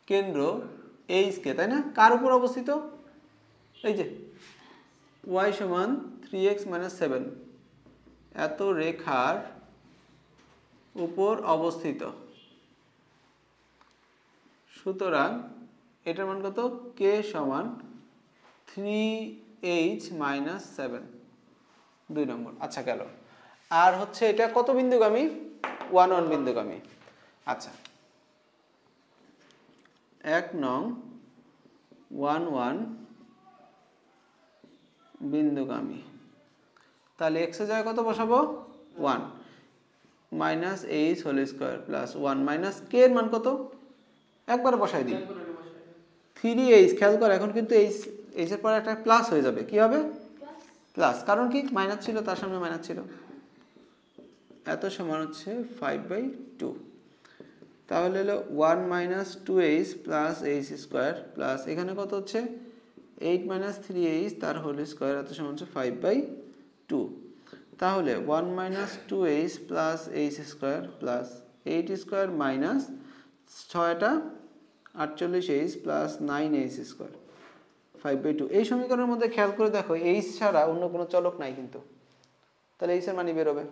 কেন্দ্র এইচকে, তাই না? কার উপর অবস্থিত? এই যে y সমান 3x - 7 এত রেখার উপর অবস্থিত। সুতরাং এটার মান কত? k সমান 3h - 7, 2 নম্বর। আচ্ছা গেল। আর হচ্ছে এটা কত বিন্দুগামী? 1 1 বিন্দুগামী। আচ্ছা 1 নং 1 1 বিন্দুগামী। তাহলে x এর জায়গায় কত বসাবো? 1 minus h whole square plus 1 minus k এর মান কত? একবার বসাই দিই 3h। খেয়াল কর এখন কিন্তু h এর পরে একটা প্লাস হয়ে যাবে। কি হবে? প্লাস। কারণ কি? মাইনাস ছিল, তার সামনে মাইনাস ছিল। এত সমান হচ্ছে 5/2। তাহলে হলো 1 minus 2h plus h square plus এখানে কত হচ্ছে 8 মাইনাস 3h তার হোল স্কয়ার, এত সমান হচ্ছে 5/2। তাহলে 1 minus 2h plus h square plus 8 square minus 6টা 48h প্লাস 9h স্কয়ার 5/2। এই সমীকরণের মধ্যে খেয়াল করে দেখো h ছাড়া অন্য কোনো চলক নাই কিন্তু, তাহলে h এর মানই বেরোবে।